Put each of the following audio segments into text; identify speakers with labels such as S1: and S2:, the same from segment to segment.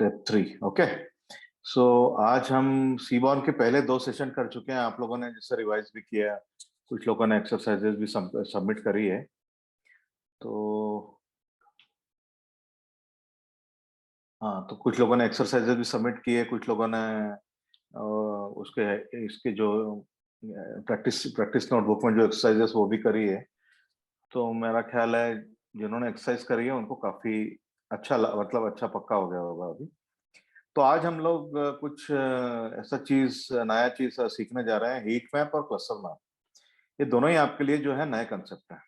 S1: Step 3। Okay, सो आज हम seaborne के पहले 2 सेशन कर चुके हैं। आप लोगों ने जैसे रिवाइज भी किया, कुछ लोगों ने एक्सरसाइजेस भी सबमिट करी है। तो हाँ, तो कुछ लोगों ने एक्सरसाइजेस भी सबमिट किए, कुछ लोगों ने उसके इसके जो प्रैक्टिस प्रैक्टिस नोटबुक में जो एक्सरसाइजेस वो भी करी है। तो मेरा ख्याल है जिन्होंने एक्सरसाइज करी है उनको काफी अच्छा मतलब अच्छा पक्का हो गया होगा अभी। तो आज हम लोग कुछ ऐसा नया चीज सीखने जा रहे हैं, हीट मैप और क्लस्टर मैप। ये दोनों ही आपके लिए जो है नए कंसेप्ट है।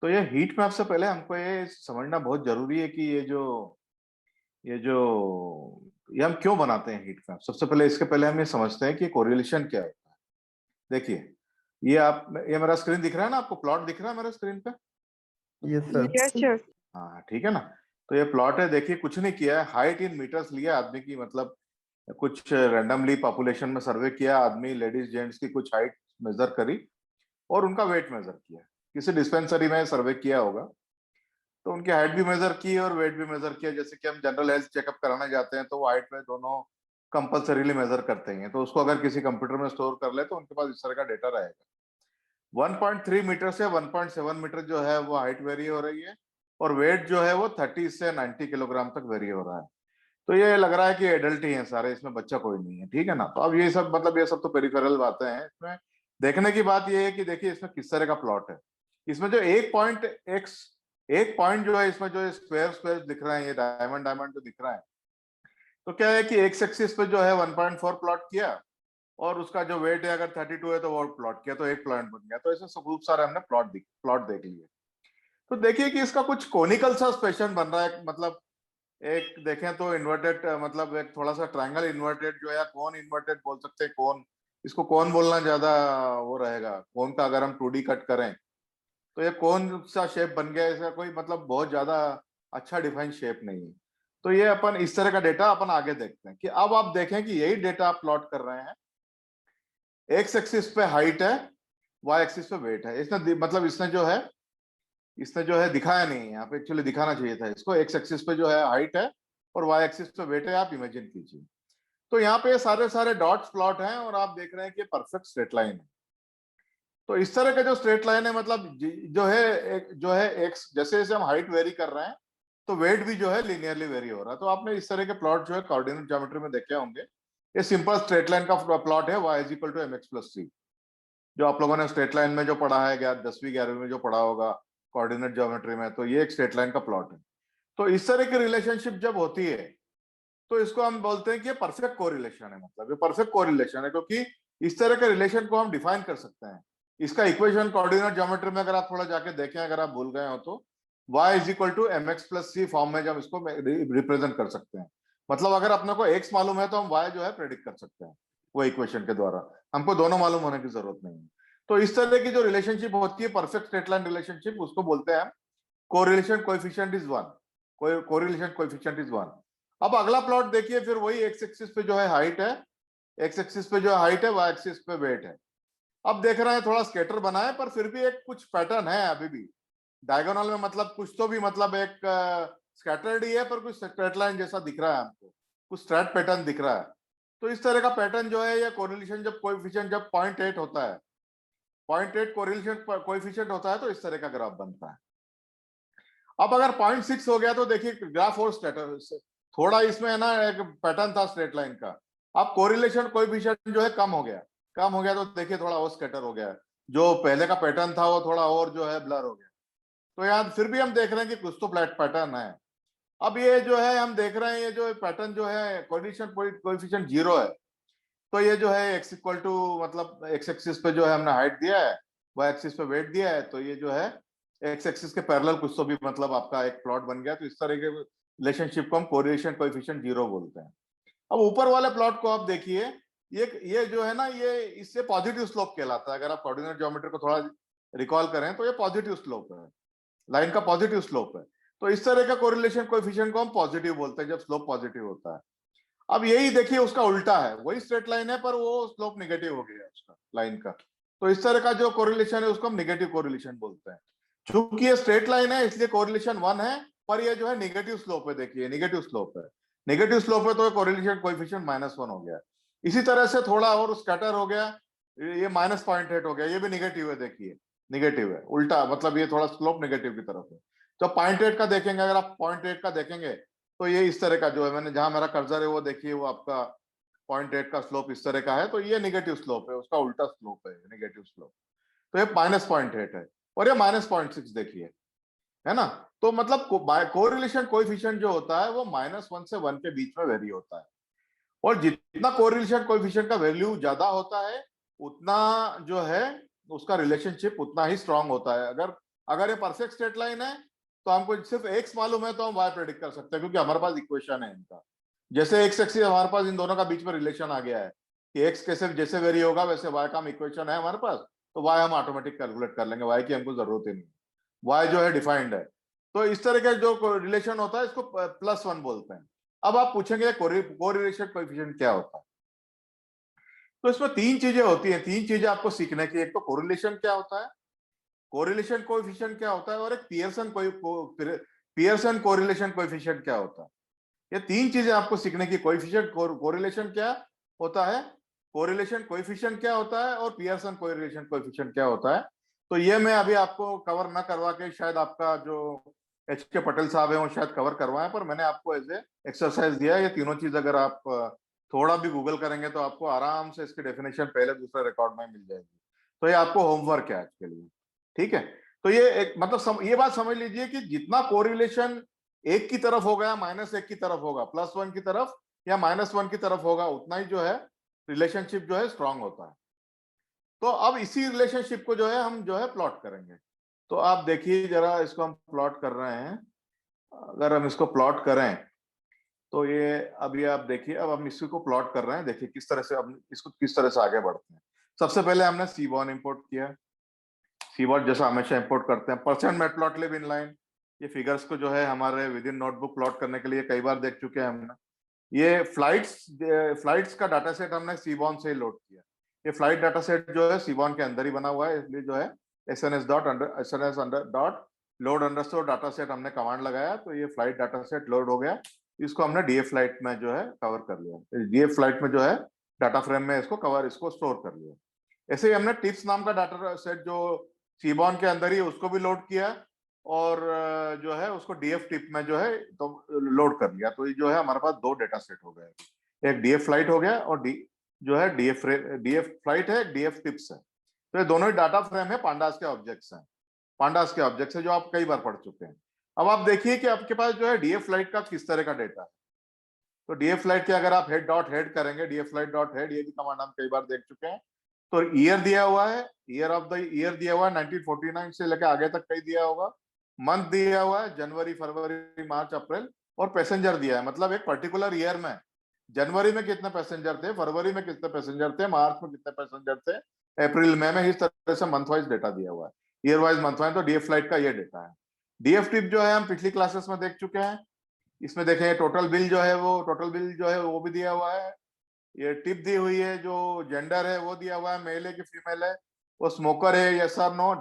S1: तो ये हीट मैप से पहले हमको ये समझना बहुत जरूरी है कि ये जो ये हम क्यों बनाते हैं हीट मैप। सबसे पहले इसके पहले हम ये समझते हैं कि कोरिलेशन क्या होता है। देखिए, ये मेरा स्क्रीन दिख रहा है ना आपको? प्लॉट दिख रहा है मेरे स्क्रीन पे?
S2: Yes sir.
S3: Yes sir.
S1: हाँ, ठीक है ना। तो ये प्लॉट है, देखिए कुछ नहीं किया है, हाइट इन मीटर्स लिया आदमी की, मतलब कुछ रैंडमली पॉपुलेशन में सर्वे किया, आदमी लेडीज जेंट्स की कुछ हाइट मेजर करी और उनका वेट मेजर किया। किसी डिस्पेंसरी में सर्वे किया होगा तो उनकी हाइट भी मेजर की और वेट भी मेजर किया। जैसे कि हम जनरल हेल्थ चेकअप कराने जाते हैं तो वो हाइट वेट दोनों कंपल्सरीली मेजर करते हैं। तो उसको अगर किसी कंप्यूटर में स्टोर कर ले तो उनके पास इस तरह का डेटा रहेगा। 1.3 मीटर से 1.7 मीटर जो है वो हाइट वेरी हो रही है और वेट जो है वो 30 से 90 किलोग्राम तक वेरी हो रहा है। तो ये लग रहा है कि एडल्ट ही हैं सारे, इसमें बच्चा कोई नहीं है, ठीक है ना। तो अब ये सब मतलब ये सब तो पेरिफेरल बातें हैं। इसमें देखने की बात ये है कि देखिए इसमें किस तरह का प्लॉट है। इसमें जो एक पॉइंट जो है, इसमें जो स्क्वायर स्क्वायर दिख रहे हैं, ये डायमंड डायमंड जो दिख रहा है, तो क्या है कि एक्स एक्सिस पे जो है 1.4 प्लॉट किया और उसका जो वेट है अगर 32 है तो वो प्लॉट किया, तो एक प्लॉट बन गया। तो ऐसे खूब सारे हमने प्लॉट देख लिए। तो देखिए कि इसका कुछ कोनिकल सा स्पेशन बन रहा है, मतलब एक देखें तो इन्वर्टेड, मतलब एक थोड़ा सा ट्रायंगल इन्वर्टेड जो है, या कोन इन्वर्टेड बोल सकते हैं। कोन, इसको कोन बोलना ज्यादा वो रहेगा। कोन का अगर हम 2D कट करें तो ये कोन सा शेप बन गया। इसका कोई मतलब बहुत ज्यादा अच्छा डिफाइंड शेप नहीं है। तो ये अपन इस तरह का डेटा अपन आगे देखते हैं कि अब आप देखें कि यही डेटा आप प्लॉट कर रहे हैं। एक्स एक्सिस पे हाइट है, वाई एक्सिस पे वेट है। मतलब इसने जो है दिखाया नहीं है यहाँ पे, एक्चुअली दिखाना चाहिए था इसको। एक्स एक्सिस पे जो है हाइट है और वाई एक्सिस पे वेट है, आप इमेजिन कीजिए। तो यहाँ पे सारे सारे डॉट्स प्लॉट हैं और आप देख रहे हैं कि परफेक्ट स्ट्रेट लाइन है। तो इस तरह का जो स्ट्रेट लाइन है, मतलब जो है एक्स, जैसे जैसे हम हाइट वेरी कर रहे हैं तो वेट भी जो है लीनियरली वेरी हो रहा है। तो आपने इस तरह के प्लॉट जो है कोऑर्डिनेट ज्योमेट्री में देखे होंगे। ये सिंपल स्ट्रेट लाइन का प्लॉट है, y is equal to M x plus c, जो आप लोगों ने स्ट्रेट लाइन में जो पढ़ा है 10वीं 11वीं में जो पढ़ा होगा कोऑर्डिनेट ज्योमेट्री में। तो ये एक स्ट्रेट लाइन का प्लॉट है। तो इस तरह की रिलेशनशिप जब होती है तो इसको हम बोलते हैं कि ये परफेक्ट कोरिलेशन है। मतलब ये परफेक्ट कोरिलेशन है क्योंकि इस तरह के रिलेशन को हम डिफाइन कर सकते हैं। इसका इक्वेशन कोऑर्डिनेट ज्योमेट्री में अगर आप थोड़ा जाके देखें, अगर आप भूल गए हो तो y is equal to M x plus C form में जब इसको रिप्रेजेंट कर सकते हैं। मतलब अगर अपने को x मालूम है तो हम y जो है प्रेडिक्ट कर सकते हैं वो इक्वेशन के द्वारा। हमको दोनों मालूम होने की जरूरत नहीं है। तो इस तरह की जो रिलेशनशिप होती है, परफेक्ट स्ट्रेट लाइन रिलेशनशिप, उसको बोलते हैं correlation coefficient is 1। Correlation coefficient is 1। अब अगला प्लॉट देखिए, फिर वही एक्स एक्सिस पे जो है हाइट है, एक्स एक्सिस पे जो है हाइट है, वाई एक्सिस पे वेट है। अब देख रहे हैं थोड़ा स्केटर बना है पर फिर भी एक कुछ पैटर्न है अभी भी डायगोनल में। मतलब कुछ तो भी, मतलब एक स्कैटर्ड ही है पर कुछ स्ट्रेट लाइन जैसा दिख रहा है हमको, कुछ स्ट्रेट पैटर्न दिख रहा है। तो इस तरह का पैटर्न जो है, या कोरिलेशन जब कोएफिशिएंट जब 0.8 होता है, 0.8 कोरिलेशन कोएफिशिएंट होता है तो इस तरह का ग्राफ बनता है। अब अगर 0.6 हो गया तो देखिए ग्राफ और स्ट्रेटर थोड़ा इसमें है ना, एक पैटर्न था स्ट्रेट लाइन का। अब कोरिलेशन कोएफिशिएंट जो है कम हो गया, तो देखिए थोड़ा और स्कैटर हो गया। जो पहले का पैटर्न था वो थोड़ा और जो है ब्लर हो गया। तो यहाँ फिर भी हम देख रहे हैं कि कुछ तो फ्लैट पैटर्न है। अब ये जो है हम देख रहे हैं, ये जो पैटर्न जो है कोरिलेशन कोएफिशिएंट 0 है। तो ये जो है एक्स इक्वल टू, मतलब एक्स एक्सिस पे जो है हमने हाइट दिया है, वाई एक्सिस पे वेट दिया है, तो ये जो है एक्स एक्सिस के पैरेलल कुछ तो भी, मतलब आपका एक प्लॉट बन गया। तो इस तरह के रिलेशनशिप को हम कोरिलेशन कोएफिशिएंट 0 बोलते हैं। अब ऊपर वाले प्लॉट को आप देखिए, ये जो है ना, ये इससे पॉजिटिव स्लोप कहलाता है। अगर आप कोऑर्डिनेट ज्योमेट्री को थोड़ा रिकॉल करें तो ये पॉजिटिव स्लोप है, लाइन का पॉजिटिव स्लोप है। तो इस तरह का कोरिलेशन कोएफिशिएंट को हम पॉजिटिव बोलते हैं जब स्लोप पॉजिटिव होता है। अब यही देखिए उसका उल्टा है, वही स्ट्रेट लाइन है पर वो स्लोप नेगेटिव हो गया उसका लाइन का। तो इस तरह का जो कोरिलेशन है उसको हम नेगेटिव कोरिलेशन बोलते हैं। चूंकि ये स्ट्रेट लाइन है इसलिए कोरिलेशन 1 है, पर ये जो है नेगेटिव स्लोप है। देखिए नेगेटिव स्लोप है। नेगेटिव स्लोप है तो कोरिलेशन कोएफिशिएंट -1 हो गया। इसी तरह से थोड़ा और स्कैटर हो गया, ये -0.8 हो गया, ये भी नेगेटिव है, देखिए नेगेटिव है, उल्टा मतलब ये थोड़ा स्लोप नेगेटिव की तरफ है। तो 0.8 का देखेंगे, अगर आप 0.8 का देखेंगे तो ये इस तरह का जो है, मैंने जहां मेरा कर्सर है वो देखिए, वो आपका 0.8 का स्लोप इस तरह का है, तो ये नेगेटिव स्लोप है, उसका उल्टा स्लोप है नेगेटिव स्लोप। तो ये -0.8 है, और ये -0.6 देखिए, है ना। तो मतलब कोरिलेशन कोएफिशिएंट जो होता है वो -1 से 1 के बीच में वेरी होता है, और जितना कोरिलेशन कोएफिशिएंट का वैल्यू ज्यादा होता है उतना जो है उसका रिलेशनशिप उतना ही स्ट्रांग होता है। अगर अगर ये परफेक्ट स्ट्रेट लाइन है तो हमको सिर्फ एक्स मालूम है तो हम वाई प्रेडिक्ट कर सकते हैं, क्योंकि हमारे पास इक्वेशन है इनका। जैसे एक्स एक्सिस हमारे पास, इन दोनों का बीच में रिलेशन आ गया है कि एक्स कैसे जैसे वेरी होगा वैसे वाई का हम इक्वेशन है हमारे पास, तो वाई हम ऑटोमेटिक कैलकुलेट कर लेंगे, वाई की हमको जरूरत ही नहीं, वाई जो है डिफाइंड है। तो इस तरह का जो रिलेशन होता है इसको +1 बोलते हैं। अब आप पूछेंगे कोरिलेशन कोएफिशिएंट क्या होता है, तो इसमें तीन चीजें होती हैं, तीन चीजें आपको सीखने की। एक तो कोरिलेशन क्या होता है, कोरिलेशन कोएफिशिएंट क्या होता है, और एक पियर्सन कोरिलेशन कोएफिशिएंट क्या होता है। ये तीन चीजें आपको सीखने की। कोएफिशिएंट कोरिलेशन क्या होता है, कोरिलेशन कोएफिशिएंट क्या होता है, और पियर्सन कोरिलेशन कोएफिशिएंट क्या होता है। तो ये मैं अभी आपको कवर ना करवा के, शायद आपका जो एच के पटेल साहब है वो शायद कवर करवाएं, पर मैंने आपको एज ए एक्सरसाइज दिया है। ये तीनों चीज अगर आप थोड़ा भी गूगल करेंगे तो आपको आराम से इसकी डेफिनेशन पहले दूसरे रिकॉर्ड में मिल जाएगी। तो ये आपको होमवर्क है आज के लिए, ठीक है। तो ये एक मतलब ये बात समझ लीजिए कि जितना कोरिलेशन एक की तरफ होगा या -1 की तरफ होगा, +1 की तरफ या -1 की तरफ होगा, उतना ही जो है रिलेशनशिप जो है स्ट्रांग होता है। तो अब इसी रिलेशनशिप को जो है हम जो है प्लॉट करेंगे। तो आप देखिए जरा, इसको हम प्लॉट कर रहे हैं। अगर हम इसको प्लॉट करें तो ये अभी आप देखिए, अब हम इसी को प्लॉट कर रहे हैं, देखिए किस तरह से हम इसको किस तरह से आगे बढ़ते हैं। सबसे पहले हमने सीबॉन इंपोर्ट किया, सीबॉट जैसा हमेशा इंपोर्ट करते हैं। %मैटप्लॉटलिब इनलाइन, ये फिगर्स को जो है हमारे विद इन नोटबुक प्लॉट करने के लिए कई बार देख चुके हैं हमने। ये फ्लाइट्स का डाटा सेट हमने सीबॉन से लोड किया। ये फ्लाइट डाटा सेट जो है सीबॉन के अंदर ही बना हुआ है, इसलिए जो है SNS load underscore data set हमने कमांड लगाया, तो ये फ्लाइट डाटा सेट लोड हो गया। इसको हमने डीएफ फ्लाइट में जो है कवर कर लिया, डीएफ फ्लाइट में जो है डाटा फ्रेम में इसको स्टोर कर लिया। ऐसे ही हमने टिप्स नाम का डाटा सेट जो सीबॉन के अंदर ही, उसको भी लोड किया, और जो है उसको डीएफ टिप में जो है तो लोड कर लिया। तो ये जो है हमारे पास दो डेटा सेट हो गए, एक डीएफ फ्लाइट हो गया और जो है डीएफ फ्लाइट है, डीएफ टिप्स है। तो ये दोनों ही डाटा फ्रेम है, पांडास के ऑब्जेक्ट्स हैं, पांडास के ऑब्जेक्ट्स है जो आप कई बार पढ़ चुके हैं। अब आप देखिए कि आपके पास जो है डीएफ फ्लाइट का किस तरह का डेटा है। तो डीएफ फ्लाइट के अगर आप हेड करेंगे, डीएफ फ्लाइट डॉट हेड, ये भी कमांड हम कई बार देख चुके हैं। तो ईयर दिया हुआ है, ईयर ऑफ द ईयर दिया हुआ है 1949 से लेकर आगे तक कई दिया होगा। मंथ दिया हुआ है जनवरी, फरवरी, मार्च, अप्रैल, और पैसेंजर दिया है, मतलब एक पर्टिकुलर ईयर में जनवरी में कितने पैसेंजर थे, फरवरी में कितने पैसेंजर थे, मार्च में कितने पैसेंजर थे, अप्रैल में इस तरह से मंथ वाइज डेटा दिया हुआ है, ईयर वाइज मंथ वाइज। तो डीएफ फ्लाइट का ये डेटा है। डीएफ टिप जो है हम पिछली क्लासेस में देख चुके हैं। इसमें देखें टोटल बिल जो है वो भी दिया हुआ है। ये टिप दी हुई है, जो जेंडर है वो दिया हुआ है, मेल है कि फीमेल है, वो स्मोकर है, यस और no,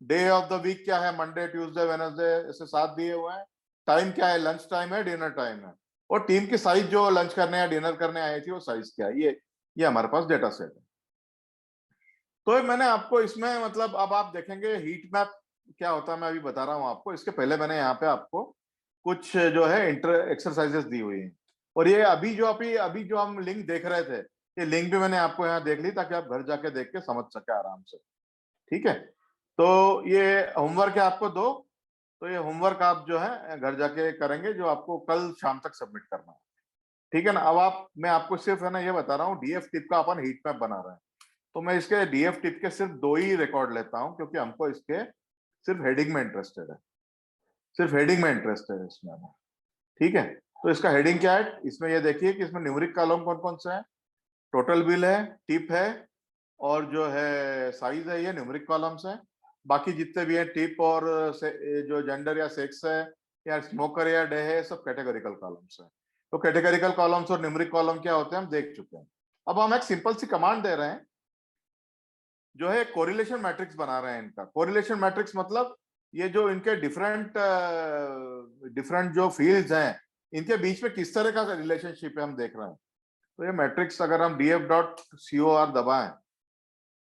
S1: day of the week क्या है, मंडे, ट्यूसडे, वेडनेसडे, ऐसे 7 दिए हुए हैं। टाइम क्या है, लंच टाइम है, डिनर टाइम है, और टीम की साइज जो लंच करने या डिनर करने आई थी वो साइज क्या है। ये हमारे पास डेटा सेट है। तो मैंने आपको इसमें मतलब अब आप देखेंगे हीट मैप क्या होता है, मैं अभी बता रहा हूँ आपको। इसके पहले मैंने यहाँ पे आपको कुछ जो है इंटर एक्सरसाइजेस दी हुई हैं, और ये अभी जो हम लिंक देख रहे थे, ये लिंक भी मैंने आपको यहाँ देख ली ताकि आप घर जाके देख के समझ सके आराम से, ठीक है। तो ये होमवर्क है आपको दो, तो ये होमवर्क आप जो है घर जाके करेंगे, जो आपको कल शाम तक सबमिट करना है, ठीक है ना। अब मैं आपको सिर्फ है ना ये बता रहा हूँ, डीएफ टिप का अपन हीट मैप बना रहे हैं, तो मैं इसके डीएफ टिप के सिर्फ 2 ही रिकॉर्ड लेता हूँ, क्योंकि हमको इसके सिर्फ हेडिंग में इंटरेस्टेड है, सिर्फ हेडिंग में इंटरेस्टेड है इसमें, ठीक है। तो इसका हेडिंग क्या है, इसमें ये देखिए कि इसमें न्यूमेरिक कॉलम कौन कौन से हैं, टोटल बिल है, टिप है, और जो है साइज है, ये न्यूमेरिक कॉलम्स हैं। बाकी जितने भी हैं टिप और जो जेंडर या सेक्स है या स्मोकर या डे है, सब कैटेगरिकल कॉलम्स हैं। तो कैटेगरिकल कॉलम्स और न्यूमेरिक कॉलम क्या होते हैं हम देख चुके हैं। अब हम एक सिंपल सी कमांड दे रहे हैं, जो है कोरिलेशन मैट्रिक्स बना रहे हैं इनका। कोरिलेशन मैट्रिक्स मतलब ये जो इनके डिफरेंट जो फील्ड्स हैं, इनके बीच में किस तरह का रिलेशनशिप है हम देख रहे हैं। तो ये मैट्रिक्स अगर हम df.cor दबाएं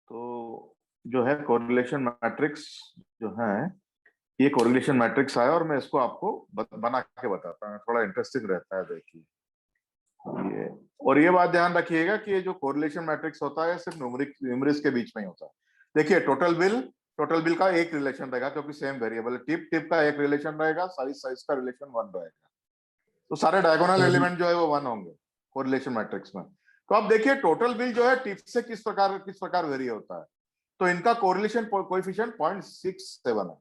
S1: तो जो है कोरिलेशन मैट्रिक्स जो है, ये कोरिलेशन मैट्रिक्स आया और मैं इसको आपको बना के बताता हूँ, थोड़ा इंटरेस्टिंग रहता है। देखिए ये, और ये बात ध्यान रखिएगा कि ये जो कोरिलेशन मैट्रिक्स होता है सिर्फ न्यूमरिक्स के बीच में ही होता है। देखिए टोटल बिल का एक रिलेशन रहेगा क्योंकि सेम वेरिएबल। टिप का एक रिलेशन रहेगा, साइज का रिलेशन 1 रहेगा। तो सारे डायगोनल एलिमेंट जो है वो 1 होंगे कोरिलेशन मैट्रिक्स में। तो अब देखिए टोटल बिल जो है टिप से किस प्रकार वेरी होता है। तो इनका कोरिलेशन कोएफिशिएंट 0.67 है।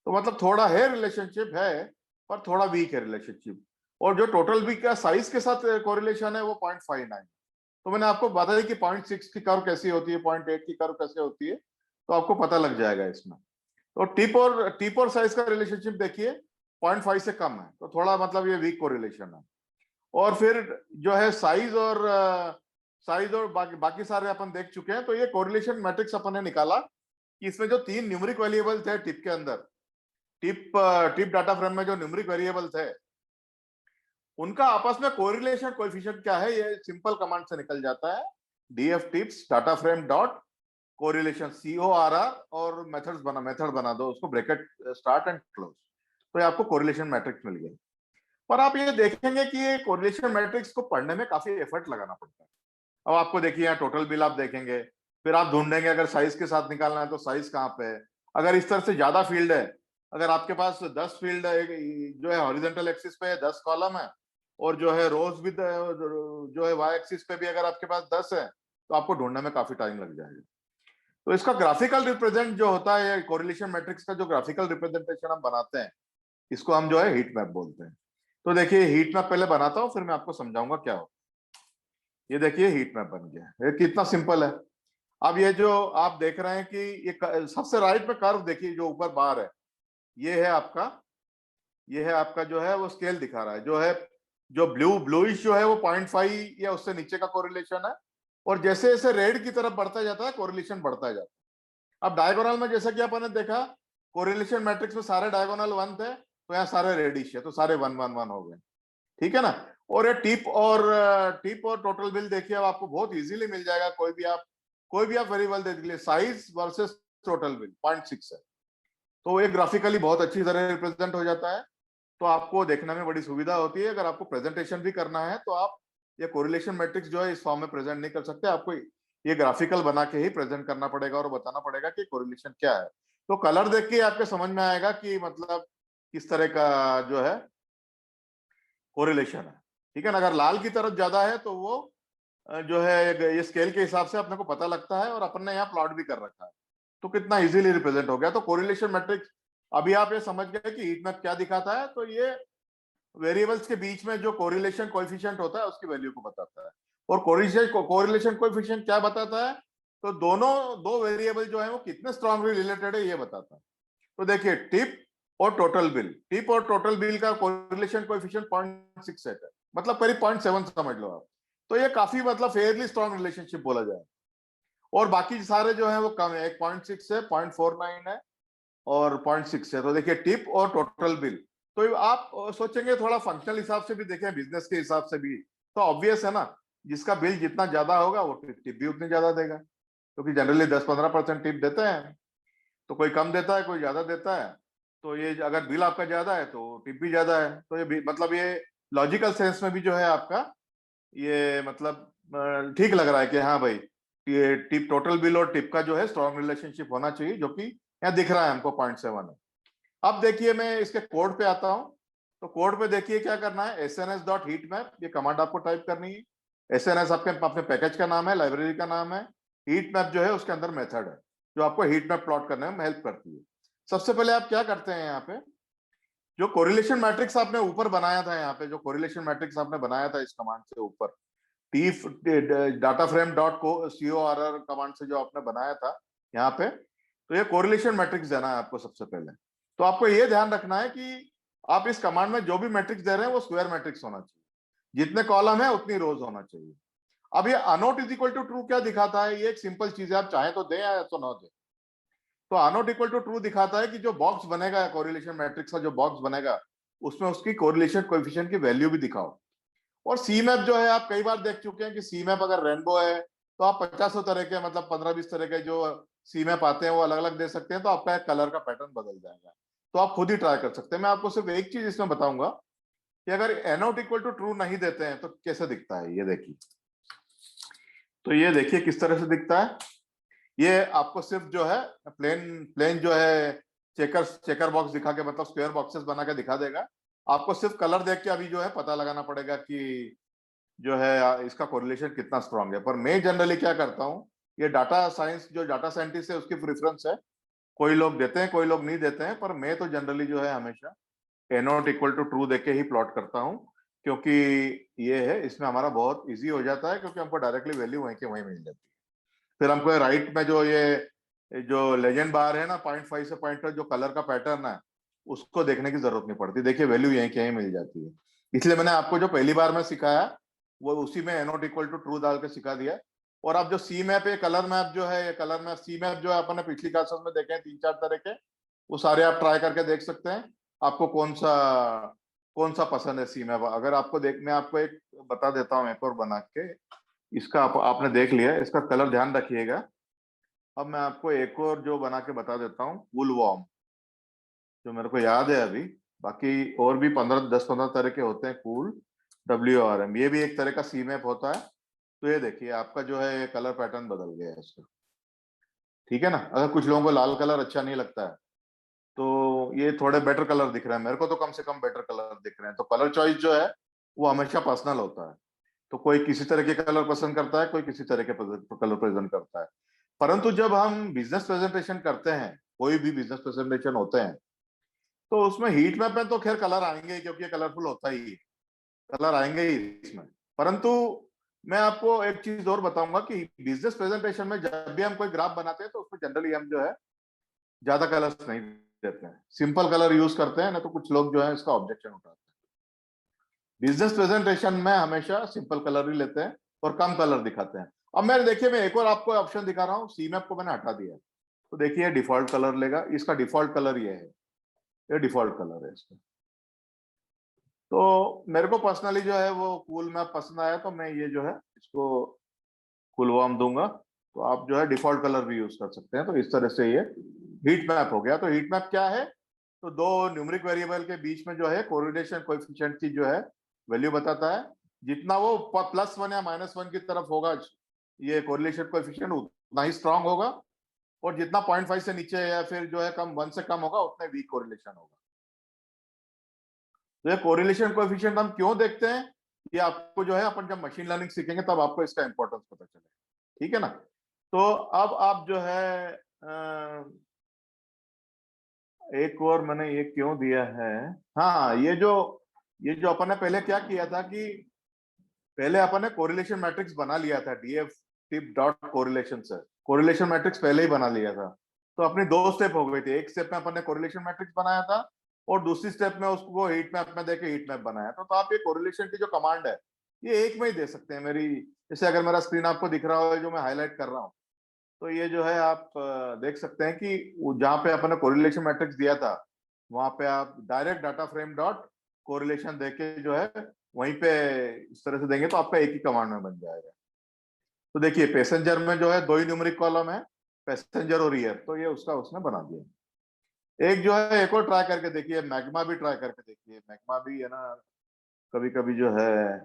S1: तो मतलब थोड़ा है रिलेशनशिप है, पर थोड़ा वीक है रिलेशनशिप। और जो टोटल बिल का साइज के साथ कोरिलेशन है वो 0.59। तो मैंने आपको बताया कि 0.6 की कर्व कैसी होती है, 0.8 की कर्व कैसे होती है, तो आपको पता लग जाएगा इसमें। तो टिप और साइज का रिलेशनशिप देखिए 0.5 से कम है, तो थोड़ा मतलब ये वीक कोरिलेशन है। और फिर जो है साइज और बाकी सारे अपन देख चुके हैं। तो ये कोरिलेशन मैट्रिक्स अपन ने निकाला कि इसमें जो 3 न्यूमेरिक वेरिएबल थे टिप के अंदर, टिप डाटा फ्रेम में जो न्यूमेरिक वेरिएबल थे उनका आपस में कोरिलेशन कोएफिशिएंट क्या है, ये सिंपल कमांड से निकल जाता है। df tips data frame dot correlation CORR, और मेथड बना दो उसको, ब्रैकेट स्टार्ट एंड क्लोज, तो ये आपको कोरिलेशन मैट्रिक्स मिल गया। पर आप ये देखेंगे कि ये कोरिलेशन मैट्रिक्स को पढ़ने में काफी एफर्ट लगाना पड़ता है। अब आपको देखिए यहाँ टोटल बिल आप देखेंगे, फिर आप ढूंढेंगे अगर साइज के साथ निकालना है तो साइज कहाँ पे है। अगर इस तरह से ज्यादा फील्ड है, अगर आपके पास 10 फील्ड जो है हॉरिजॉन्टल एक्सिस पे 10 कॉलम है, और जो है रोज विद जो है वाई एक्सिस पे भी अगर आपके पास 10 है, तो आपको ढूंढने में काफी टाइम लग जाएगा। तो इसका ग्राफिकल रिप्रेजेंट जो होता है कोरिलेशन मैट्रिक्स का, जो ग्राफिकल रिप्रेजेंटेशन हम बनाते हैं, इसको हम जो है हीट मैप बोलते हैं। तो देखिए हीट मैप पहले बनाता हूँ, फिर मैं आपको समझाऊंगा क्या हो। ये देखिए हीट मैप बन गया, ये कितना सिंपल है। अब ये जो आप देख रहे हैं कि ये सबसे राइट में कर्व देखिए जो ऊपर बार है, ये है आपका जो है वो स्केल दिखा रहा है, जो ब्लूइश जो है वो 0.5 या उससे नीचे का कोरिलेशन है। और जैसे जैसे रेड की तरफ बढ़ता जाता है कोरिलेशन बढ़ता जाता है। अब डायगोनल में जैसा कि अपन ने देखा, कोरिलेशन मैट्रिक्स में सारे डायगोनल 1 थे, तो यहाँ सारे रेडिश है, तो सारे 1 1 1 हो गए, ठीक है ना। और ये टिप और टोटल बिल देखिए, अब आपको बहुत इजीली मिल जाएगा। कोई भी आप वेरिएबल देख लीजिए, साइज वर्सेस टोटल बिल 0.6 है, तो ये ग्राफिकली बहुत अच्छी तरह रिप्रेजेंट हो जाता है। तो आपको देखने में बड़ी सुविधा होती है। अगर आपको प्रेजेंटेशन भी करना है तो आप ये कोरिलेशन मैट्रिक्स जो है इस फॉर्म में प्रेजेंट नहीं कर सकते, आपको ये ग्राफिकल बना के ही प्रेजेंट करना पड़ेगा और बताना पड़ेगा कि कोरिलेशन क्या है। तो कलर देख के आपके समझ में आएगा कि मतलब किस तरह का जो है कोरिलेशन है, ठीक है ना। अगर लाल की तरफ ज्यादा है तो वो जो है ये स्केल के हिसाब से अपने को पता लगता है, और अपन ने यहाँ प्लॉट भी कर रखा है, तो कितना इजीली रिप्रेजेंट हो गया। तो कोरिलेशन मैट्रिक्स, अभी आप ये समझ गए कि हीट मैप क्या दिखाता है। तो ये वेरिएबल्स के बीच में जो कोरिलेशन कोएफिशिएंट होता है उसकी वैल्यू को बताता है। और कोरिलेशन कोएफिशिएंट क्या बताता है, तो दोनों दो वेरिएबल जो है वो कितने स्ट्रांगली रिलेटेड है ये बताता है। तो देखिए टिप और टोटल बिल का कोरिलेशन कोएफिशिएंट 0.68 है, मतलब करीब 0.7 समझ लो आप। तो ये काफी मतलब फेयरली स्ट्रांग रिलेशनशिप बोला जाए। और बाकी सारे जो है वो कम है, एक 0.6 है, 0.49 है और 0.6 है। तो देखिए टिप और टोटल बिल, तो आप सोचेंगे थोड़ा फंक्शनल हिसाब से भी देखें, बिजनेस के हिसाब से भी, तो ऑब्वियस है ना, जिसका बिल जितना ज्यादा होगा वो टिप भी उतनी ज्यादा देगा, क्योंकि जनरली 10-15% टिप देते हैं। तो कोई कम देता है, कोई ज्यादा देता है। तो ये अगर बिल आपका ज्यादा है तो टिप भी ज्यादा है। तो मतलब ये लॉजिकल सेंस में भी जो है आपका ये मतलब ठीक लग रहा है कि हाँ भाई, ये टिप टोटल बिल और टिप का जो है स्ट्रॉन्ग रिलेशनशिप होना चाहिए, जो कि यहाँ दिख रहा है हमको 0.7 है। अब देखिए मैं इसके कोड पे आता हूँ। तो कोड पे देखिए क्या करना है, sns.heatmap, ये कमांड आपको टाइप करनी है। sns आपके अपने पैकेज का नाम है, लाइब्रेरी का नाम है। हीट मैप जो है उसके अंदर मेथड है जो आपको हीट मैप प्लॉट करने में हेल्प करती है। सबसे पहले आप क्या करते हैं, यहाँ पे जो कोरिलेशन मैट्रिक्स आपने ऊपर बनाया था, यहाँ पे जो कोरिलेशन मैट्रिक्स आपने बनाया था इस कमांड से ऊपर, T data frame dot CORR command से जो आपने बनाया था यहाँ पे, तो ये कोरिलेशन मैट्रिक्स देना है आपको सबसे पहले। तो आपको ये ध्यान रखना है कि आप इस कमांड में जो भी मैट्रिक्स दे रहे हैं वो स्क्वायर मैट्रिक्स होना चाहिए, जितने कॉलम है उतनी रोज होना चाहिए। अब ये अनोट इज इक्वल टू ट्रू क्या दिखाता है, ये एक सिंपल चीज है, आप चाहे तो दें या तो ना दें। तो अनोट इक्वल टू ट्रू दिखाता है कि जो बॉक्स बनेगा कोरिलेशन मैट्रिक्स का, जो बॉक्स बनेगा उसमें उसकी कोरिलेशन कोएफिशिएंट की वैल्यू भी दिखाओ। और सी मैप जो है आप कई बार देख चुके हैं कि सी मैप अगर रेनबो है तो आप 50 तरह के मतलब 15-20 तरह के जो सी मैप आते हैं वो अलग अलग दे सकते हैं, तो आपका कलर का पैटर्न बदल जाएगा। तो आप खुद ही ट्राई कर सकते हैं। मैं आपको सिर्फ एक चीज इसमें बताऊंगा कि अगर एनोट इक्वल टू ट्रू नहीं देते हैं तो कैसे दिखता है, ये देखिए। तो ये देखिए किस तरह से दिखता है। ये आपको सिर्फ जो है प्लेन प्लेन जो है चेकर बॉक्स दिखा के, मतलब स्क्वायर बॉक्सेस बना के दिखा देगा। आपको सिर्फ कलर देख के अभी जो है पता लगाना पड़ेगा कि जो है इसका कोरिलेशन कितना स्ट्रांग है। पर मैं जनरली क्या करता हूँ, ये डाटा साइंस जो डाटा साइंटिस्ट है उसकी प्रेफरेंस है, कोई लोग देते हैं कोई लोग नहीं देते हैं, पर मैं तो जनरली जो है हमेशा ए नॉट इक्वल टू ट्रू देके ही प्लॉट करता हूँ। क्योंकि ये है इसमें हमारा बहुत इजी हो जाता है, क्योंकि हमको डायरेक्टली वैल्यू वहीं के वहीं मिल जाती है। फिर हमको राइट में जो ये जो लेजेंड बार है ना 0.5 से 0.2 जो कलर का पैटर्न है उसको देखने की जरूरत नहीं पड़ती, देखिए वैल्यू यहीं के यहीं मिल जाती है। इसलिए मैंने आपको जो पहली बार में सिखाया वो उसी में ए नॉट इक्वल टू ट्रू डाल के सिखा दिया। और अब जो सी मैप है, कलर मैप जो है, ये कलर मैप सी मैप जो है अपन ने पिछली क्लासेस में देखे हैं 3-4 तरह के, वो सारे आप ट्राई करके देख सकते हैं आपको कौन सा पसंद है सी मैप। अगर आपको देख, मैं आपको एक बता देता हूँ एक और बना के इसका, आपने देख लिया इसका कलर, ध्यान रखिएगा। अब मैं आपको एक और जो बना के बता देता हूँ, वुल वॉर्म, जो मेरे को याद है अभी। बाकी और भी 10-15 तरह के होते हैं। कूल WRM, ये भी एक तरह का सी मैप होता है। तो ये देखिए आपका जो है कलर पैटर्न बदल गया है इसका, ठीक है ना। अगर कुछ लोगों को लाल कलर अच्छा नहीं लगता है तो ये थोड़े बेटर कलर दिख रहे हैं, मेरे को तो कम से कम बेटर कलर दिख रहे हैं। तो कलर चॉइस जो है वो हमेशा पर्सनल होता है। तो कोई किसी तरह के कलर पसंद करता है, कोई किसी तरह के कलर पसंद करता है। परंतु जब हम बिजनेस प्रेजेंटेशन करते हैं, कोई भी बिजनेस प्रेजेंटेशन होते हैं, तो उसमें हीट मैप में तो खैर कलर आएंगे ही, क्योंकि ये कलरफुल होता ही है, कलर आएंगे ही इसमें। परंतु मैं आपको एक चीज और बताऊंगा कि बिजनेस प्रेजेंटेशन में जब भी हम कोई ग्राफ बनाते हैं तो उसमें जनरली हम जो है ज्यादा कलर्स नहीं देते हैं, सिंपल कलर यूज करते हैं ना। तो कुछ लोग जो है इसका ऑब्जेक्शन उठाते हैं। बिजनेस प्रेजेंटेशन में हमेशा सिंपल कलर ही लेते हैं और कम कलर दिखाते हैं। अब मैं देखिए, मैं एक और आपको ऑप्शन दिखा रहा हूँ, सी मैप को मैंने हटा दिया। तो देखिए डिफॉल्ट कलर लेगा, इसका डिफॉल्ट कलर ये है, ये डिफॉल्ट कलर है इसका। तो मेरे को पर्सनली जो है वो कूल मैप पसंद आया, तो मैं ये जो है इसको कूल वार्म दूंगा। तो आप जो है डिफॉल्ट कलर भी यूज कर सकते हैं। तो इस तरह से ये हीट मैप हो गया। तो हीट मैप क्या है, तो दो न्यूमेरिक वेरिएबल के बीच में जो है कोरिलेशन कोएफिशिएंट की जो है वैल्यू बताता है। जितना वो +1 या -1 की तरफ होगा ये कोरिलेशन कोएफिशिएंट, उतना ही स्ट्रांग होगा। और जितना 0.5 से नीचे या फिर जो है कम 1 से कम होगा उतना वीक कोरिलेशन होगा। तो ये कोरिलेशन कोएफिशिएंट हम क्यों देखते हैं, ये आपको जो है अपन जब मशीन लर्निंग सीखेंगे तब आपको इसका इंपॉर्टेंस पता चलेगा, ठीक है ना। तो अब आप जो है एक और मैंने ये क्यों दिया है, हाँ ये जो अपन ने पहले क्या किया था कि पहले अपन ने कोरिलेशन मैट्रिक्स बना लिया था, डीएफ टिप डॉट कोरिलेशन से कोरिलेशन मैट्रिक्स पहले ही बना लिया था। तो अपनी दो स्टेप हो गई थी, एक स्टेप में अपन ने कोरिलेशन मैट्रिक्स बनाया था और दूसरी स्टेप में उसको हीट मैप में देके हीट मैप बनाया। तो आप ये कोरिलेशन की जो कमांड है ये एक में ही दे सकते हैं मेरी। जैसे अगर मेरा स्क्रीन आपको दिख रहा हो जो मैं हाईलाइट कर रहा हूँ, तो ये जो है आप देख सकते हैं कि जहां पे अपन ने कोरिलेशन मैट्रिक्स दिया था वहां पे आप direct data frame dot correlation देके जो है वहीं पे इस तरह से देंगे तो आपका एक ही कमांड में बन जाएगा। तो देखिए पैसेंजर में जो है दो ही न्यूमेरिक कॉलम है, पैसेंजर और ईयर, तो ये उसका उसने बना दिया। एक जो है एक और ट्राई करके देखिए, मैग्मा भी ट्राई करके देखिए। मैग्मा भी है ना कभी कभी जो है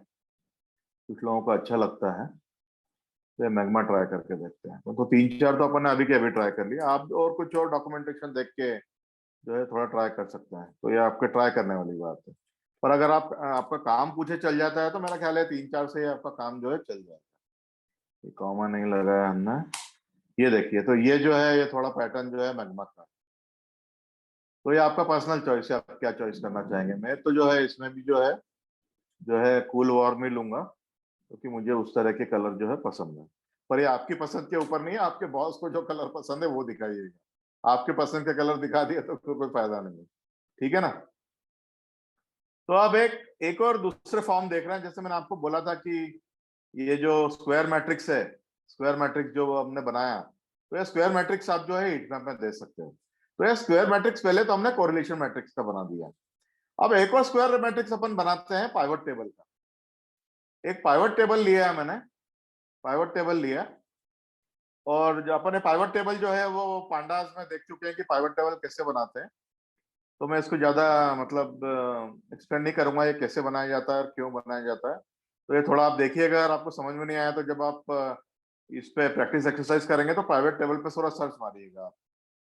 S1: कुछ लोगों को अच्छा लगता है, तो ये मैग्मा ट्राई करके देखते हैं। तो 3-4 तो अपन ने अभी के अभी ट्राई कर लिया, आप और कुछ और डॉक्यूमेंटेशन देख के जो है थोड़ा ट्राई कर सकते हैं। तो ये आपके ट्राई करने वाली बात है। पर अगर आपका काम पूछे चल जाता है तो मेरा ख्याल है 3-4 से ही आपका काम जो है चल जाएगा। ये कॉमा नहीं लगाया हमने, ये देखिए। तो ये जो है ये थोड़ा पैटर्न जो है मैग्मा का। तो ये आपका पर्सनल चॉइस है, आप क्या चॉइस करना चाहेंगे। मैं तो जो है इसमें भी जो है कूल वार्म ही लूंगा, क्योंकि मुझे उस तरह के कलर जो है पसंद है। पर ये आपकी पसंद के ऊपर नहीं है, आपके बॉस को जो कलर पसंद है वो दिखाइएगा। आपके पसंद के कलर दिखा दिए तो फिर कोई फायदा नहीं है, ठीक है ना। तो अब एक और दूसरे फॉर्म देख रहे हैं। जैसे मैंने आपको बोला था कि ये जो स्क्वायर मैट्रिक्स है, स्क्वायर मैट्रिक्स जो हमने बनाया, तो ये स्क्वायर मैट्रिक्स आप जो है हीट मैप में दे सकते हो। तो ये स्क्वायर मैट्रिक्स पहले तो हमने कोरिलेशन मैट्रिक्स का बना दिया। अब एक और स्क्वायर मैट्रिक्स अपन बनाते हैं पाइवट टेबल का। एक पाइवट टेबल लिया है मैंने, पाइवट टेबल लिया, और जो अपने पाइवट टेबल जो है वो पांडास में देख चुके हैं कि पाइवट टेबल कैसे बनाते हैं, तो मैं इसको ज्यादा मतलब एक्सप्लेन नहीं करूंगा ये कैसे बनाया जाता है और क्यों बनाया जाता है। तो ये थोड़ा आप देखिएगा, अगर आपको समझ में नहीं आया तो जब आप इस पे प्रैक्टिस एक्सरसाइज करेंगे तो पाइवट टेबल पे थोड़ा सर्च मारिएगा आप,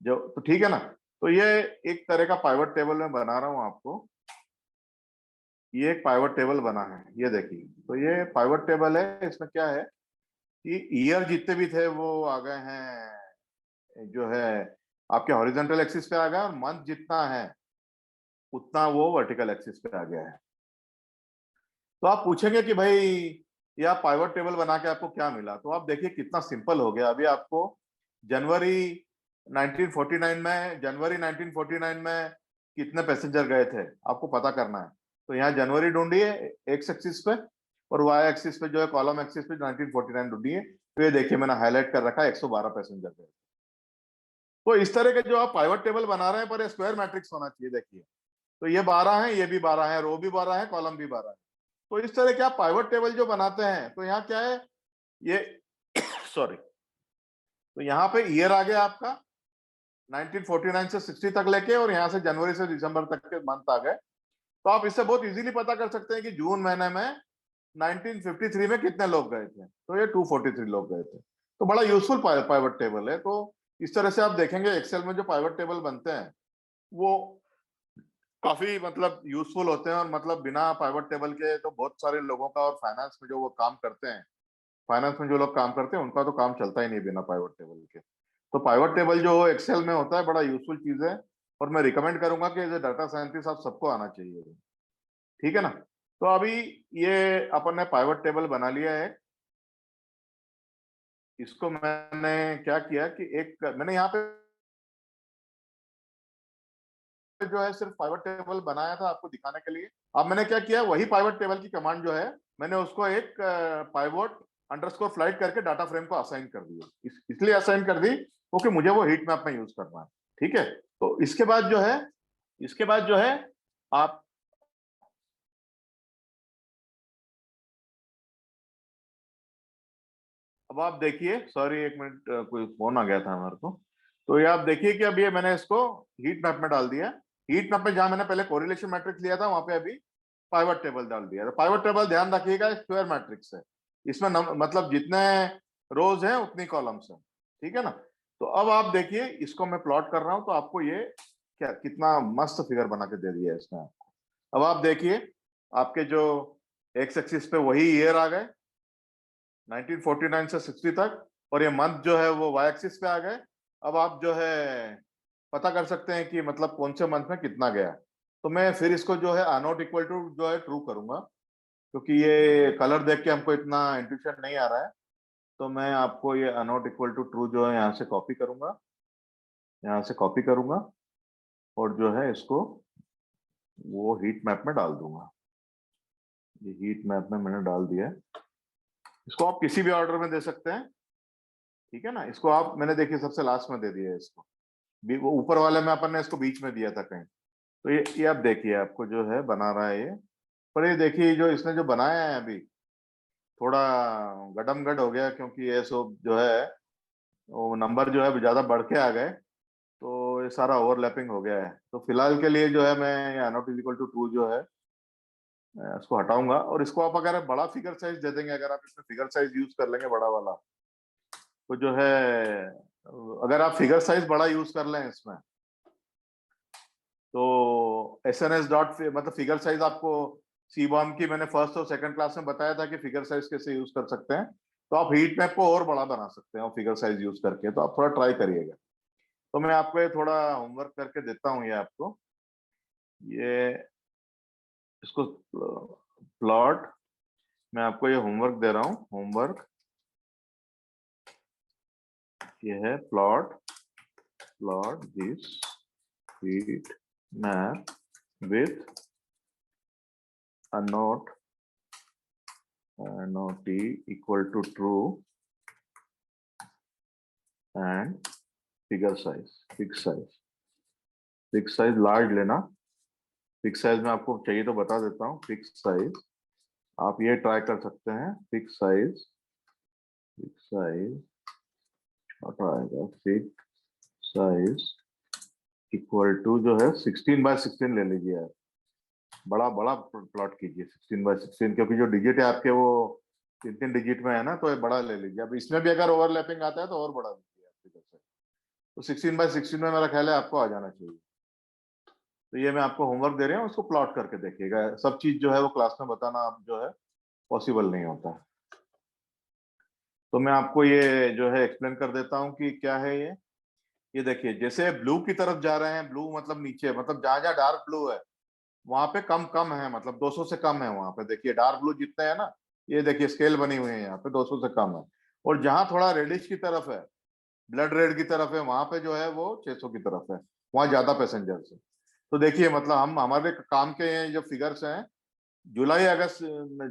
S1: जो तो ठीक है ना। तो ये एक तरह का पाइवट टेबल मैं बना रहा हूँ आपको। ये एक पाइवट टेबल बना है, ये देखिए। तो ये पाइवट टेबल है, इसमें क्या है कि ईयर जितने भी थे वो आ गए हैं, जो है आपके हॉरिजॉन्टल एक्सिस पे आ गया, और मंथ जितना है उतना वो वर्टिकल एक्सिस पे आ गया है। तो आप पूछेंगे कि भाई ये आप पाइवट टेबल बना के आपको क्या मिला, तो आप देखिए कितना सिंपल हो गया। अभी आपको जनवरी 1949 में, जनवरी 1949 में कितने पैसेंजर गए थे आपको पता करना है। तो यहाँ जनवरी ढूंढिए एक्स एक्सिस पे, और वाई एक्सिस पे जो है कॉलम एक्सिस पे 1949 ढूंढिए। तो ये देखिए मैंने हाईलाइट कर रखा है 112 पैसेंजर गए। तो इस तरह के जो आप पाइवट टेबल बना रहे हैं, पर स्क्वायर मैट्रिक्स होना चाहिए। देखिए तो ये 12 है, ये भी 12 है, रो भी 12 है, कॉलम भी 12 है। तो इस तरह के आप पाइवट टेबल जो बनाते हैं, तो यहाँ क्या है ये सॉरी, तो यहाँ पे ईयर आ गया आपका 1949 से 60 तक लेके, और यहाँ से जनवरी से दिसंबर तक के मंथ आ गए। तो आप इससे बहुत इजीली पता कर सकते हैं कि जून महीने में 1953 में कितने लोग गए थे, तो ये 243 लोग गए थे। तो बड़ा यूजफुल पाइवट टेबल है। तो इस तरह से आप देखेंगे एक्सेल में जो पाइवट टेबल बनते हैं वो काफी मतलब यूजफुल होते हैं। और मतलब बिना पाइवट टेबल के तो बहुत सारे लोगों का, और फाइनेंस में जो वो काम करते हैं, फाइनेंस में जो लोग काम करते हैं उनका तो काम चलता ही नहीं बिना पाइवट टेबल के। तो पाइवट टेबल जो एक्सेल में होता है बड़ा यूजफुल चीज है, और मैं रिकमेंड करूंगा कि एज ए डाटा साइंटिस्ट आप सबको आना चाहिए। ठीक है ना। तो अभी ये अपन ने पाइवट टेबल बना लिया है। इसको मैंने क्या किया कि एक मैंने यहाँ पे जो है सिर्फ पाइवट टेबल बनाया था आपको दिखाने के लिए। अब मैंने क्या किया, वही पाइवट टेबल की कमांड जो है मैंने उसको एक पाइवट अंडरस्कोर फ्लाइट करके डाटा फ्रेम को असाइन कर दिया। इसलिए असाइन कर दी क्योंकि मुझे वो हीट मैप में यूज करना है। ठीक है। तो इसके बाद जो है, इसके बाद जो है आप, अब आप देखिए, सॉरी एक मिनट, कोई फोन आ गया था हमारे को। तो ये आप देखिए कि अब ये मैंने इसको हीट मैप में डाल दिया। हीट मैप में जहां मैंने पहले कोरिलेशन मैट्रिक्स लिया था वहां पे अभी पाइवट टेबल डाल दिया। तो पाइवट टेबल ध्यान रखिएगा स्क्वायर मैट्रिक्स है, इसमें मतलब जितने रोज हैं उतनी कॉलम्स हैं। ठीक है ना। तो अब आप देखिए इसको मैं प्लॉट कर रहा हूं तो आपको ये क्या कितना मस्त फिगर बना के दे दिया है इसने आपको। अब आप देखिए आपके जो एक्स एक्सिस पे वही ईयर आ गए 1949 से 60 तक, और ये मंथ जो है वो वाई एक्सिस पे आ गए। अब आप जो है पता कर सकते हैं कि मतलब कौन से मंथ में कितना गया। तो मैं फिर इसको जो है नॉट इक्वल टू जो है ट्रू करूंगा, क्योंकि ये कलर देख के हमको इतना इंट्यूशन नहीं आ रहा है। तो मैं आपको ये नॉट इक्वल टू ट्रू जो है यहाँ से कॉपी करूंगा, यहाँ से कॉपी करूंगा, और जो है इसको वो हीट मैप में डाल दूंगा। ये हीट मैप में मैंने डाल दिया है। इसको आप किसी भी ऑर्डर में दे सकते हैं। ठीक है ना। इसको आप, मैंने देखिए सबसे लास्ट में दे दिया है इसको, वो ऊपर वाले में अपन ने इसको बीच में दिया था कहीं। तो ये आप देखिए आपको जो है बना रहा है ये। पर ये देखिए जो इसने जो बनाया है अभी थोड़ा गडमगड हो गया, क्योंकि ये सब जो है वो नंबर जो है ज्यादा बढ़ के आ गए, तो ये सारा ओवरलैपिंग हो गया है। तो फिलहाल के लिए जो है मैं ये not is equal to true जो है इसको हटाऊंगा। और इसको आप अगर बड़ा फिगर साइज दे देंगे, अगर आप इसमें फिगर साइज यूज कर लेंगे बड़ा वाला, तो जो है अगर आप फिगर साइज बड़ा यूज कर लें इसमें, तो एस एन एस डॉट मतलब फिगर साइज आपको सीबॉर्न की मैंने फर्स्ट और सेकंड क्लास में बताया था कि फिगर साइज कैसे यूज कर सकते हैं। तो आप हीट मैप को और बड़ा बना सकते हैं और फिगर साइज यूज करके, तो आप थोड़ा ट्राई करिएगा। तो मैं आपको ये थोड़ा होमवर्क करके देता हूँ ये आपको, ये इसको प्लॉट, मैं आपको ये होमवर्क दे रहा हूँ, होमवर्क ये है plot, plot this heat map with a note not equal to true and figure size, fixed size, fixed size large लेना, फिक्स साइज में आपको चाहिए तो बता देता हूँ। फिक्स साइज आप ये ट्राई कर सकते हैं। फिक्स साइज छोटा आएगा। फिक्स साइज इक्वल टू जो है 16x16 ले लीजिए आप। बड़ा बड़ा प्लॉट कीजिए 16x16, क्योंकि जो डिजिट है आपके वो 3 3 डिजिट में है ना, तो ये बड़ा ले लीजिए। अब इसमें भी अगर ओवरलैपिंग आता है तो और बड़ा लीजिए आप इधर से। तो 16x16 में मेरा ख्याल है आपको आ जाना चाहिए। तो ये मैं आपको होमवर्क दे रहा हूँ, उसको प्लॉट करके देखिएगा। सब चीज जो है वो क्लास में बताना आप जो है पॉसिबल नहीं होता। तो मैं आपको ये जो है एक्सप्लेन कर देता हूँ कि क्या है ये देखिए, जैसे ब्लू की तरफ जा रहे हैं, ब्लू मतलब नीचे, मतलब जहां जहां डार्क ब्लू है वहां पे कम कम है, मतलब 200 से कम है वहां पे। देखिए डार्क ब्लू जितने है ना, ये देखिए स्केल बनी हुई है यहाँ पे, 200 से कम है। और जहां थोड़ा रेडिश की तरफ है, ब्लड रेड की तरफ है, वहां पे जो है वो 600 की तरफ है, वहां ज्यादा पैसेंजर्स है। तो देखिए मतलब हम हमारे काम के ये जो फिगर्स हैं, जुलाई अगस्त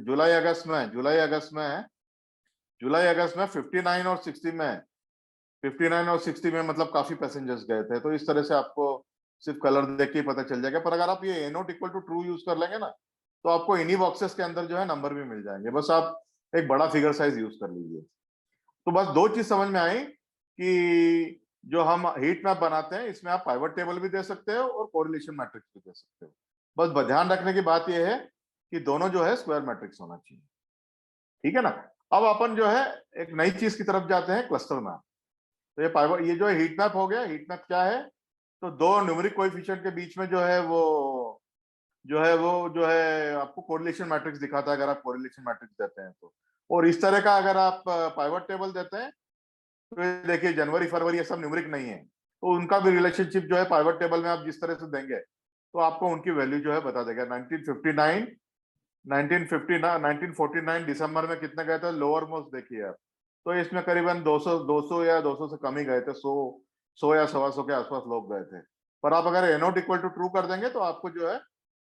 S1: जुलाई अगस्त में जुलाई अगस्त में जुलाई अगस्त में 59 और 60 में 59 और 60 में मतलब काफी पैसेंजर्स गए थे। तो इस तरह से आपको सिर्फ कलर देख के ही पता चल जाएगा। पर अगर आप ये a not equal to true use कर लेंगे ना, तो आपको इन्हीं बॉक्सेस के अंदर जो है नंबर भी मिल जाएंगे। बस आप एक बड़ा फिगर साइज यूज कर लीजिए। तो बस दो चीज समझ में आई कि जो हम हीट मैप बनाते हैं इसमें आप पाइवट टेबल भी दे सकते हो और कोरिलेशन मैट्रिक्स भी दे सकते हो। बस ध्यान रखने की बात यह है कि दोनों जो है स्क्वायर मैट्रिक्स होना चाहिए। ठीक है ना। अब अपन जो है एक नई चीज की तरफ जाते हैं, क्लस्टर मैप। तो ये पाइवट, ये जो है हीट मैप हो गया। हीट मैप क्या है? तो दो न्यूमेरिक कोएफिशिएंट के बीच में जो है आपको कोरिलेशन मैट्रिक्स दिखाता है, अगर आप कोरिलेशन मैट्रिक्स देते हैं तो। और इस तरह का अगर आप पाइवट टेबल देते हैं तो ये देखिए जनवरी फरवरी ये सब न्यूमेरिक नहीं है, तो उनका भी रिलेशनशिप जो है पाइवट टेबल में आप जिस तरह से देंगे तो आपको उनकी वैल्यू जो है बता देगा। 1949 दिसंबर में कितने गए थे लोअर मोस्ट देखिए आप। तो इसमें करीबन 200 या 200 से कम ही गए थे, 100 या 125 के आसपास लोग गए थे। पर आप अगर ए नॉट इक्वल टू ट्रू कर देंगे तो आपको जो है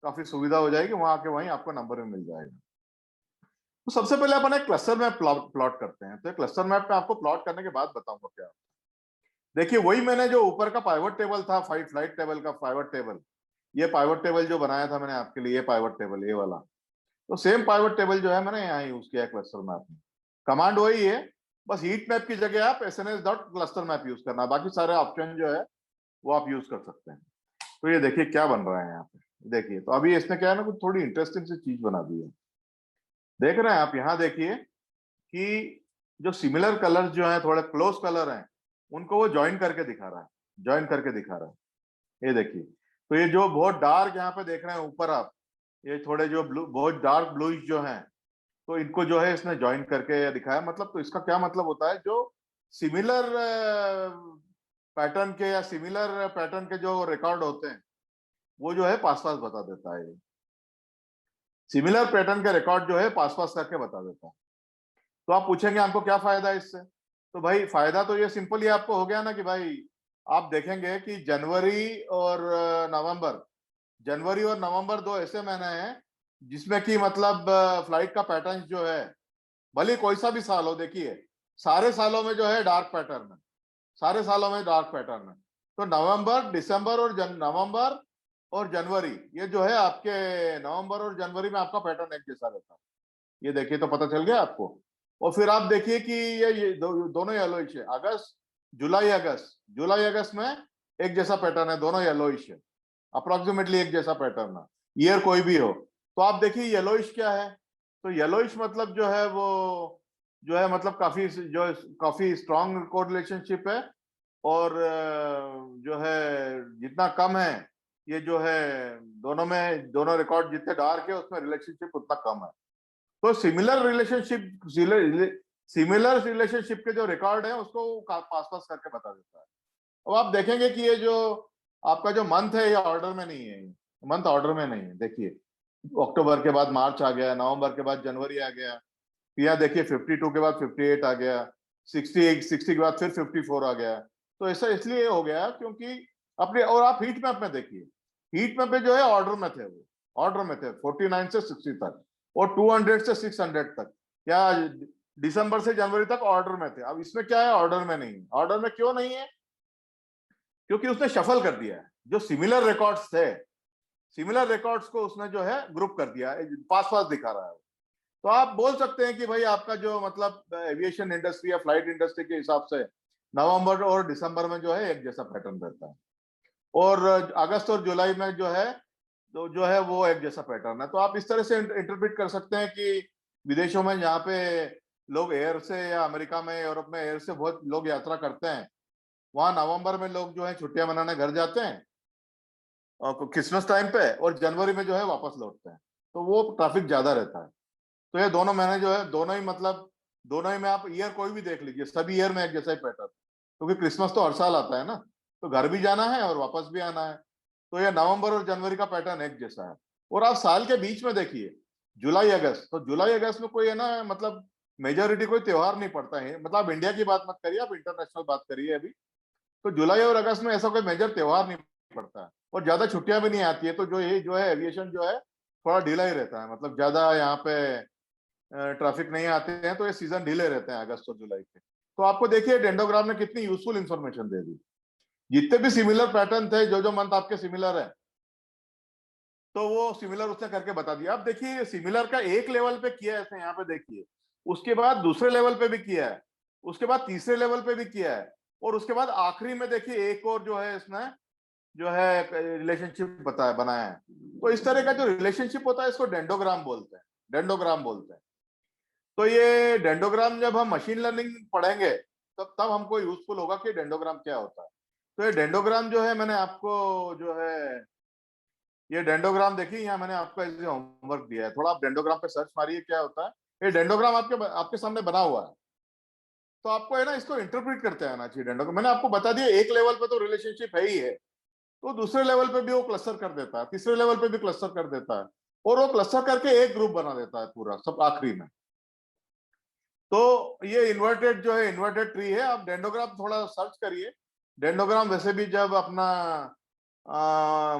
S1: काफी सुविधा हो जाएगी, वहां आके वहीं आपको नंबर भी मिल जाएगा। तो सबसे पहले अपन एक क्लस्टर मैप प्लॉट करते हैं। तो क्लस्टर मैप में आपको प्लॉट करने के बाद बताऊंगा क्या। देखिए वही मैंने जो ऊपर का पाइवट टेबल था, फ्लाइट टेबल का पाइवट टेबल, ये पाइवट टेबल जो बनाया था मैंने आपके लिए, पाइवट टेबल ये वाला, तो सेम पाइवट टेबल जो है मैंने यहाँ यूज किया है क्लस्टर मैप में। कमांड वही है, बस हीट मैप की जगह आप sns.cluster मैप यूज करना, बाकी सारे ऑप्शन जो है वो आप यूज कर सकते हैं। तो ये देखिए क्या बन रहा है यहाँ पे। देखिए तो अभी इसने क्या है ना, कुछ थोड़ी इंटरेस्टिंग सी चीज बना दी है। देख रहे हैं आप, यहाँ देखिए कि जो सिमिलर कलर जो है, थोड़े क्लोज कलर हैं, उनको वो ज्वाइन करके दिखा रहा है, ज्वाइन करके दिखा रहा है। ये देखिए, तो ये जो बहुत डार्क यहाँ पे देख रहे हैं ऊपर आप, ये थोड़े जो ब्लू, बहुत डार्क ब्लूइश जो हैं, तो इनको जो है इसने ज्वाइन करके दिखाया। मतलब तो इसका क्या मतलब होता है, जो सिमिलर पैटर्न के या सिमिलर पैटर्न के जो रिकॉर्ड होते हैं वो जो है पास पास बता देता है। सिमिलर पैटर्न के रिकॉर्ड जो है पास पास करके बता देता है। तो आप पूछेंगे हमको क्या फायदा है इससे। तो भाई फायदा तो ये सिंपल ही आपको हो गया ना कि भाई आप देखेंगे कि जनवरी और नवंबर दो ऐसे महीने हैं जिसमें कि मतलब फ्लाइट का पैटर्न जो है, भले कोई सा भी साल हो, देखिए सारे सालों में जो है डार्क पैटर्न है, सारे सालों में डार्क पैटर्न है। तो नवंबर दिसंबर और नवंबर और जनवरी, ये जो है आपके नवंबर और जनवरी में आपका पैटर्न एक जैसा रहता है। ये देखिए तो पता चल गया आपको। और फिर आप देखिए कि ये दोनों येलोइश है। जुलाई अगस्त में एक जैसा पैटर्न है, दोनों येलोइश है, अप्रोक्सीमेटली एक जैसा पैटर्न है, ईयर कोई भी हो। तो आप देखिए येलोइश क्या है, तो येलोइश मतलब जो है वो जो है मतलब काफी स्ट्रॉन्ग कोरिलेशनशिप है। और जो है जितना कम है ये जो है, दोनों रिकॉर्ड जितने डार्क है उसमें रिलेशनशिप उतना कम है। तो सिमिलर रिलेशनशिप के जो रिकॉर्ड है उसको पास पास करके बता देता है। अब आप देखेंगे कि ये जो आपका जो मंथ है ये ऑर्डर में नहीं है, मंथ ऑर्डर में नहीं है। देखिए अक्टूबर के बाद मार्च आ गया, नवंबर के बाद जनवरी आ गया, फिर यहाँ देखिए 52 के बाद 58 आ गया, 60 के बाद फिर 54 आ गया। तो ऐसा इसलिए हो गया क्योंकि अपने, और आप हीट मैप में देखिए, हीट मैप में जो है ऑर्डर में थे, वो ऑर्डर में थे 49 से 60 तक, और 200 से 600 तक, या दिसंबर से जनवरी तक ऑर्डर में थे। अब इसमें क्या है, ऑर्डर में नहीं। ऑर्डर में क्यों नहीं है? क्योंकि उसने शफल कर दिया है जो सिमिलर रिकॉर्ड्स थे। सिमिलर रिकॉर्ड्स को उसने जो है ग्रुप कर दिया, पास पास दिखा रहा है। तो आप बोल सकते हैं कि भाई आपका जो मतलब एविएशन इंडस्ट्री या फ्लाइट इंडस्ट्री के हिसाब से नवंबर और दिसंबर में जो है एक जैसा पैटर्न रहता है, और अगस्त और जुलाई में जो है तो जो है वो एक जैसा पैटर्न है। तो आप इस तरह से इंटरप्रेट कर सकते हैं कि विदेशों में जहाँ पे लोग एयर से या अमेरिका में यूरोप में एयर से बहुत लोग यात्रा करते हैं, वहां नवंबर में लोग जो है छुट्टियां मनाने घर जाते हैं और क्रिसमस टाइम पे, और जनवरी में जो है वापस लौटते हैं, तो वो ट्रैफिक ज्यादा रहता है। तो ये दोनों महीने जो है दोनों ही मतलब दोनों ही में आप ईयर कोई भी देख लीजिए, सभी ईयर में एक जैसा ही पैटर्न, क्योंकि क्रिसमस तो हर साल आता है ना, तो घर भी जाना है और वापस भी आना है। तो ये नवंबर और जनवरी का पैटर्न एक जैसा है। और आप साल के बीच में देखिए, जुलाई अगस्त, तो जुलाई अगस्त में कोई है ना मतलब मेजोरिटी कोई त्योहार नहीं पड़ता है, मतलब आप इंडिया की बात मत करिए, आप इंटरनेशनल बात करिए अभी। तो जुलाई और अगस्त में ऐसा कोई मेजर त्योहार नहीं पड़ता है, और ज्यादा छुट्टियां भी नहीं आती है, तो जो ये जो है एविएशन जो है थोड़ा ढीला ही रहता है, मतलब ज्यादा यहाँ पे ट्रैफिक नहीं आते हैं, तो ये सीजन ढीले रहते हैं अगस्त और जुलाई के। तो आपको देखिए डेंडोग्राम ने कितनी यूजफुल इंफॉर्मेशन दे दी। जितने भी सिमिलर पैटर्न थे, जो जो मंथ आपके सिमिलर है, तो वो सिमिलर उसने करके बता दिया। आप देखिए सिमिलर का एक लेवल पे किया है इसने, यहाँ पे देखिए, उसके बाद दूसरे लेवल पे भी किया है, उसके बाद तीसरे लेवल पे भी किया है, और उसके बाद आखिरी में देखिए एक और जो है इसने जो है रिलेशनशिप बताया बनाया है। तो इस तरह का जो रिलेशनशिप होता है इसको डेंडोग्राम बोलते हैं, डेंडोग्राम बोलते हैं। तो ये डेंडोग्राम जब हम मशीन लर्निंग पढ़ेंगे तब हमको यूजफुल होगा कि डेंडोग्राम क्या होता है। तो ये डेंडोग्राम जो है मैंने आपको जो है ये डेंडोग्राम देखिए, यहाँ मैंने आपको ऐसे होमवर्क दिया है, थोड़ा आप डेंडोग्राम पे सर्च मारिए क्या होता है। ये डेंडोग्राम आपके आपके सामने बना हुआ है, तो आपको है ना इसको इंटरप्रेट करते आना चाहिए। डेंडोग्राम मैंने आपको बता दिया, एक लेवल पे तो रिलेशनशिप है ही है, तो दूसरे लेवल पे भी वो क्लस्टर कर देता है, तीसरे लेवल पे भी क्लस्टर कर देता है, और वो क्लस्टर करके एक ग्रुप बना देता है पूरा सब आखिरी में। तो ये इन्वर्टेड जो है इन्वर्टेड ट्री है। आप डेंडोग्राम थोड़ा सर्च करिए। डेंडोग्राम वैसे भी जब अपना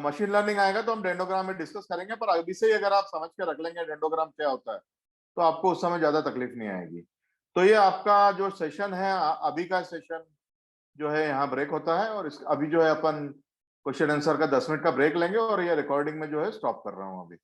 S1: मशीन लर्निंग आएगा तो हम डेंडोग्राम में डिस्कस करेंगे, पर अभी से ही अगर आप समझ के रख लेंगे डेंडोग्राम क्या होता है, तो आपको उस समय ज्यादा तकलीफ नहीं आएगी। तो ये आपका जो सेशन है, अभी का सेशन जो है यहाँ ब्रेक होता है, और इस अभी जो है अपन क्वेश्चन आंसर का 10 मिनट का ब्रेक लेंगे, और ये रिकॉर्डिंग में जो है स्टॉप कर रहा हूँ अभी।